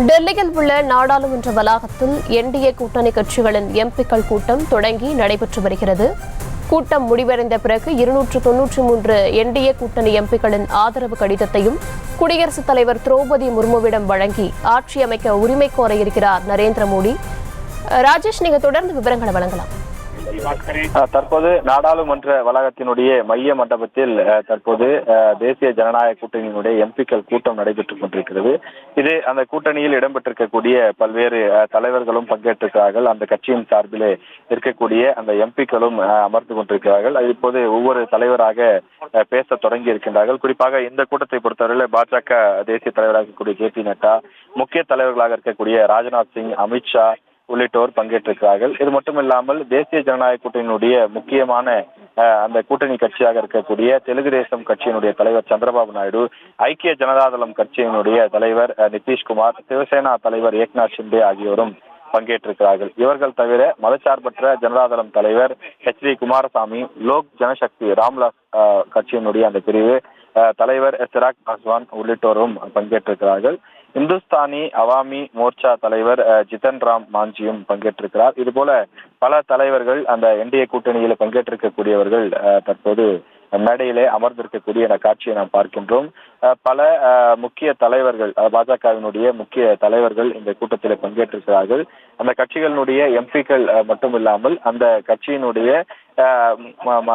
டெல்லியில் உள்ள நாடாளுமன்ற வளாகத்தில் என்டிஏ கூட்டணி கட்சிகளின் எம்பிக்கள் கூட்டம் தொடங்கி நடைபெற்று வருகிறது. கூட்டம் முடிவடைந்த பிறகு 293 என்டிஏ கூட்டணி எம்பிக்களின் ஆதரவு கடிதத்தையும் குடியரசுத் தலைவர் திரௌபதி முர்முவிடம் வழங்கி ஆட்சி அமைக்க உரிமை கோர இருக்கிறார் நரேந்திர மோடி. ராஜேஷ், நீங்க தொடர்ந்து விவரங்களை வழங்கலாம். தற்போது நாடாளுமன்ற வளாகத்தினுடைய மைய மண்டபத்தில் தற்போது தேசிய ஜனநாயக கூட்டணியினுடைய எம்பிக்கள் கூட்டம் நடைபெற்றுக் கொண்டிருக்கிறது. இது அந்த கூட்டணியில் இடம்பெற்றிருக்கக்கூடிய பல்வேறு தலைவர்களும் பங்கேற்றிருக்கிறார்கள். அந்த கட்சியின் சார்பிலே இருக்கக்கூடிய அந்த எம்பிக்களும் அமர்ந்து கொண்டிருக்கிறார்கள். இப்போது ஒவ்வொரு தலைவராக பேச தொடங்கி இருக்கின்றார்கள். குறிப்பாக இந்த கூட்டத்தை பொறுத்தவரையில் பாஜக தேசிய தலைவராக இருக்கக்கூடிய ஜே பி நட்டா, முக்கிய தலைவர்களாக இருக்கக்கூடிய ராஜ்நாத் சிங், அமித்ஷா உள்ளிட்டோர் பங்கேற்றிருக்கிறார்கள். இது மட்டுமில்லாமல் தேசிய ஜனநாயக கூட்டணியினுடைய முக்கியமான அந்த கூட்டணி கட்சியாக இருக்கக்கூடிய தெலுங்கு தேசம் கட்சியினுடைய தலைவர் சந்திரபாபு நாயுடு, ஐக்கிய ஜனதாதளம் கட்சியினுடைய தலைவர் நிதிஷ்குமார், சிவசேனா தலைவர் ஏக்நாத் ஷிண்டே ஆகியோரும் பங்கேற்றிருக்கிறார்கள். இவர்கள் தவிர மதச்சார்பற்ற ஜனதாதளம் தலைவர் HD குமாரசாமி, லோக் ஜனசக்தி ராம்விலாஸ் கட்சியினுடைய அந்த பிரிவு தலைவர் சிராக் பாஸ்வான் உள்ளிட்டோரும் பங்கேற்றிருக்கிறார்கள். இந்துஸ்தானி அவாமி மோர்ச்சா தலைவர் ஜிதன் ராம் மாஞ்சியும் பங்கேற்றிருக்கிறார். இதுபோல பல தலைவர்கள் அந்த என்டிஏ கூட்டணியில் பங்கேற்றிருக்கக்கூடியவர்கள் தற்போது மேடையிலே அமர்ந்திருக்கக்கூடிய அந்த காட்சியை நாம் பார்க்கின்றோம். பல முக்கிய தலைவர்கள், பாஜகவினுடைய முக்கிய தலைவர்கள் இந்த கூட்டத்தில் பங்கேற்றிருக்கிறார்கள். அந்த கட்சிகளினுடைய எம்பிக்கள் மட்டுமில்லாமல் அந்த கட்சியினுடைய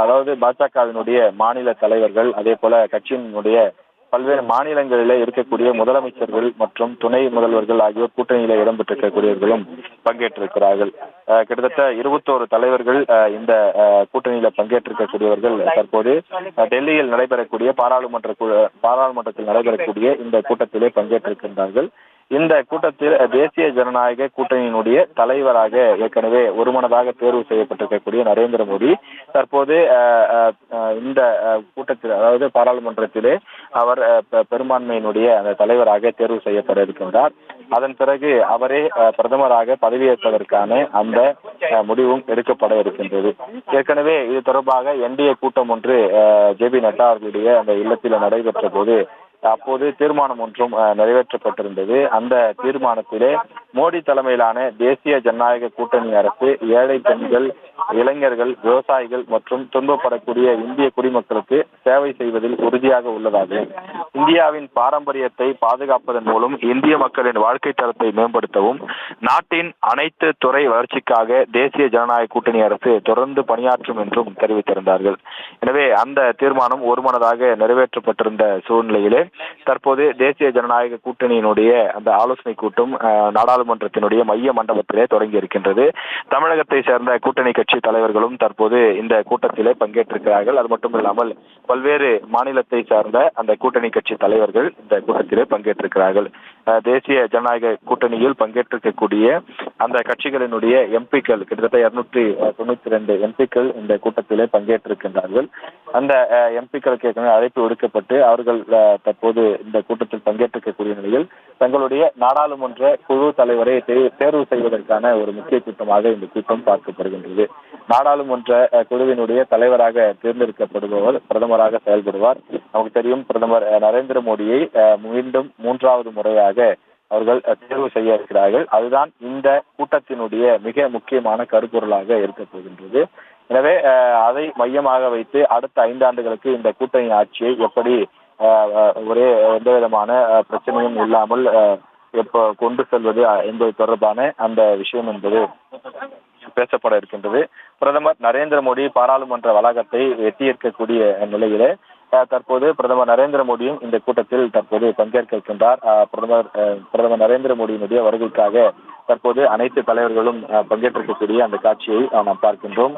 அதாவது பாஜகவினுடைய மாநில தலைவர்கள், அதே போல கட்சியினுடைய பல்வேறு மாநிலங்களிலே இருக்கக்கூடிய முதலமைச்சர்கள் மற்றும் துணை முதல்வர்கள் ஆகியோர் கூட்டணியில இடம்பெற்றிருக்கக்கூடியவர்களும் பங்கேற்றிருக்கிறார்கள். கிட்டத்தட்ட 21 தலைவர்கள் இந்த கூட்டணியில பங்கேற்றிருக்கக்கூடியவர்கள் தற்போது டெல்லியில் நடைபெறக்கூடிய பாராளுமன்றத்தில் நடைபெறக்கூடிய இந்த கூட்டத்திலே பங்கேற்றிருக்கின்றார்கள். இந்த கூட்டத்தில் தேசிய ஜனநாயக கூட்டணியினுடைய தலைவராக ஏற்கனவே ஒருமனதாக தேர்வு செய்யப்பட்டிருக்கக்கூடிய நரேந்திர மோடி தற்போது இந்த கூட்டத்தில், அதாவது பாராளுமன்றத்திலே அவர் பெரும்பான்மையினுடைய அந்த தலைவராக தேர்வு செய்யப்பட இருக்கின்றார். அதன் பிறகு அவரே பிரதமராக பதவியேற்பதற்கான அந்த முடிவும் எடுக்கப்பட இருக்கின்றது. ஏற்கனவே இது தொடர்பாக என்டிஏ கூட்டம் ஒன்று ஜே பி நட்டா அவர்களுடைய அந்த இல்லத்தில் நடைபெற்ற போது அப்போது தீர்மானம் ஒன்றும் நிறைவேற்றப்பட்டிருந்தது. அந்த தீர்மானத்திலே மோடி தலைமையிலான தேசிய ஜனநாயக கூட்டணி அரசு ஏழை பெண்கள், இளைஞர்கள், விவசாயிகள் மற்றும் துன்பப்படக்கூடிய இந்திய குடிமக்களுக்கு சேவை செய்வதில் உறுதியாக உள்ளதாகவும், இந்தியாவின் பாரம்பரியத்தை பாதுகாப்பதன் மூலம் இந்திய மக்களின் வாழ்க்கை தரத்தை மேம்படுத்தவும் நாட்டின் அனைத்து துறை வளர்ச்சிக்காக தேசிய ஜனநாயக கூட்டணி அரசு தொடர்ந்து பணியாற்றும் என்றும் தெரிவித்திருந்தார்கள். எனவே அந்த தீர்மானம் ஒருமனதாக நிறைவேற்றப்பட்டிருந்த சூழ்நிலையிலே தற்போது தேசிய ஜனநாயக கூட்டணியினுடைய அந்த ஆலோசனை கூட்டம் நாடாளுமன்றத்தினுடைய மைய மண்டபத்திலே தொடங்கி இருக்கின்றது. தமிழகத்தை சேர்ந்த கூட்டணி கட்சி தலைவர்களும் தற்போது இந்த கூட்டத்திலே பங்கேற்றிருக்கிறார்கள். அது மட்டும் இல்லாமல் பல்வேறு மாநிலத்தை சார்ந்த அந்த கூட்டணி கட்சி தலைவர்கள் இந்த கூட்டத்திலே பங்கேற்றிருக்கிறார்கள். தேசிய ஜனநாயக கூட்டணியில் பங்கேற்றிருக்கக்கூடிய அந்த கட்சிகளினுடைய எம்பிக்கள் கிட்டத்தட்ட 292 எம்பிக்கள் இந்த கூட்டத்திலே பங்கேற்றிருக்கின்றார்கள். அந்த எம்பிக்களுக்கு அழைப்பு விடுக்கப்பட்டு அவர்கள் தற்போது இந்த கூட்டத்தில் பங்கேற்றிருக்கக்கூடிய நிலையில் தங்களுடைய நாடாளுமன்ற குழு தலைவரை தேர்வு செய்வதற்கான ஒரு முக்கிய கூட்டமாக இந்த கூட்டம் பார்க்கப்படுகின்றது. நாடாளுமன்ற குழுவினுடைய தலைவராக தேர்ந்தெடுக்கப்படுபவர் பிரதமராக செயல்படுவார். நமக்கு தெரியும், பிரதமர் நரேந்திர மோடியை மீண்டும் 3வது முறையாக அவர்கள் தேர்வு செய்ய இருக்கிறார்கள். அதுதான் இந்த கூட்டத்தினுடைய மிக முக்கியமான கருப்பொருளாக இருக்க போகின்றது. எனவே அதை மையமாக வைத்து அடுத்த 5 ஆண்டுகளுக்கு இந்த கூட்டணி ஆட்சியை எப்படி ஒரே எந்த விதமான பிரச்சனையும் இல்லாமல் எப்போ கொண்டு செல்வது என்பது தொடர்பான அந்த விஷயம் என்பது பேசப்பட இருக்கின்றது. பிரதமர் நரேந்திர மோடி பாராளுமன்ற வளாகத்தை எட்டியிருக்கக்கூடிய நிலையிலே தற்போது பிரதமர் நரேந்திர மோடியும் இந்த கூட்டத்தில் தற்போது பங்கேற்க இருக்கின்றார். பிரதமர் நரேந்திர மோடியினுடைய வருகைக்காக தற்போது அனைத்து தலைவர்களும் பங்கேற்றிருக்கக்கூடிய அந்த காட்சியை நாம் பார்க்கின்றோம்.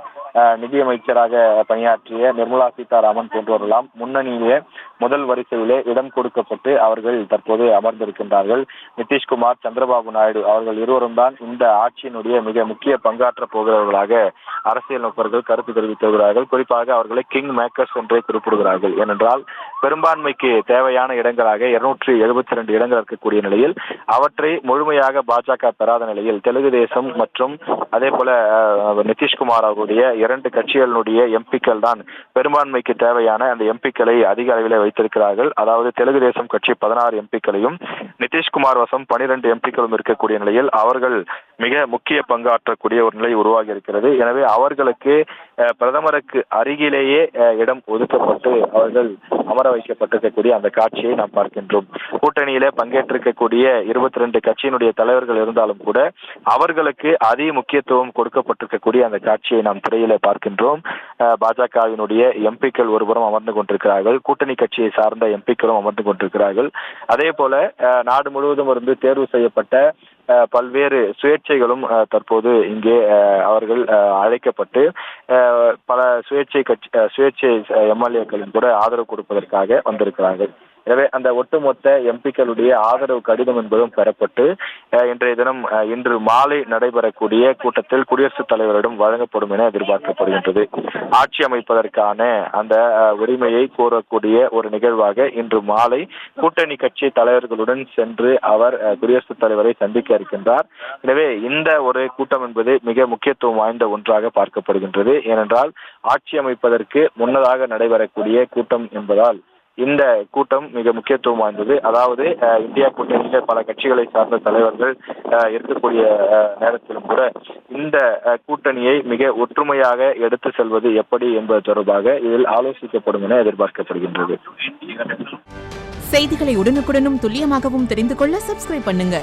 நிதியமைச்சராக பணியாற்றிய நிர்மலா சீதாராமன் போன்றவர்களாம் முன்னணியிலே முதல் வரிசையிலே இடம் கொடுக்கப்பட்டு அவர்கள் தற்போது அமர்ந்திருக்கின்றார்கள். நிதிஷ்குமார், சந்திரபாபு நாயுடு அவர்கள் இருவரும் தான் இந்த ஆட்சியினுடைய மிக முக்கிய பங்காற்ற போகிறவர்களாக அரசியல் நோக்கர்கள் கருத்து தெரிவித்து வருகிறார்கள். குறிப்பாக அவர்களை கிங் மேக்கர்ஸ் என்றே குறிப்பிடுகிறார்கள். ஏனென்றால் பெரும்பான்மைக்கு தேவையான இடங்களாக 272 இடங்கள் இருக்கக்கூடிய நிலையில் அவற்றை முழுமையாக பாஜக பெறாத இல்லாத நிலையில் தெலுங்கு தேசம் மற்றும் அதே போல நிதிஷ்குமார் அவருடைய 2 கட்சிகளுடைய எம்பிக்கள் தான் பெரும்பான்மைக்கு தேவையான அந்த எம்பிக்களை அதிக அளவில் வைத்திருக்கிறார்கள். அதாவது தெலுங்கு தேசம் கட்சி 16 எம்பிக்களையும் நிதிஷ்குமார் வசம் 12 எம்பிக்களும் இருக்கக்கூடிய நிலையில் அவர்கள் மிக முக்கிய பங்காற்றக்கூடிய ஒரு நிலை உருவாகி இருக்கிறது. எனவே அவர்களுக்கு பிரதமருக்கு அருகிலேயே இடம் ஒதுக்கப்பட்டு அவர்கள் அமர வைக்கப்பட்டிருக்கக்கூடிய அந்த காட்சியை நாம் பார்க்கின்றோம். கூட்டணியிலே பங்கேற்றிருக்கக்கூடிய 22 கட்சியினுடைய தலைவர்கள் இருந்தாலும் கூட அவர்களுக்கு அதிக முக்கியத்துவம் கொடுக்கப்பட்டிருக்கக்கூடிய அந்த காட்சியை நாம் திரையிலே பார்க்கின்றோம். பாஜகவினுடைய எம்பிக்கள் ஒருபுறம் அமர்ந்து கொண்டிருக்கிறார்கள், கூட்டணி கட்சியை சார்ந்த எம்பிக்களும் அமர்ந்து கொண்டிருக்கிறார்கள். அதே போல நாடு முழுவதும் இருந்து தேர்வு செய்யப்பட்ட பல்வேறு சுயேட்சைகளும் தற்போது இங்கே அவர்கள் அழைக்கப்பட்டு பல சுயேட்சை எம்எல்ஏக்களும் கூட ஆதரவு கொடுப்பதற்காக வந்திருக்கிறார்கள். எனவே அந்த ஒட்டுமொத்த எம்பிக்களுடைய ஆதரவு கடிதம் என்பதும் பெறப்பட்டு இன்றைய தினம் இன்று மாலை நடைபெறக்கூடிய கூட்டத்தில் குடியரசுத் தலைவரிடம் வழங்கப்படும் என எதிர்பார்க்கப்படுகின்றது. ஆட்சி அமைப்பதற்கான அந்த உரிமையை கோரக்கூடிய ஒரு நிகழ்வாக இன்று மாலை கூட்டணி கட்சி தலைவர்களுடன் சென்று அவர் குடியரசுத் தலைவரை சந்திக்க இருக்கின்றார். எனவே இந்த ஒரு கூட்டம் என்பது மிக முக்கியத்துவம் வாய்ந்த ஒன்றாக பார்க்கப்படுகின்றது. ஏனென்றால் ஆட்சி அமைப்பதற்கு முன்னதாக நடைபெறக்கூடிய கூட்டம் என்பதால் இந்த கூட்டம் மிக முக்கியத்துவம் வாய்ந்தது. அதாவது இந்தியா கூட்டணியில பல கட்சிகளை சார்ந்த தலைவர்கள் இருக்கக்கூடிய நேரத்திலும் கூட இந்த கூட்டணியை மிக ஒற்றுமையாக எடுத்து செல்வது எப்படி என்பது தொடர்பாக இதில் ஆலோசிக்கப்படும் என எதிர்பார்க்கப்படுகின்றது. செய்திகளை உடனுக்குடனும் துல்லியமாகவும் தெரிந்து கொள்ள சப்ஸ்கிரைப் பண்ணுங்க.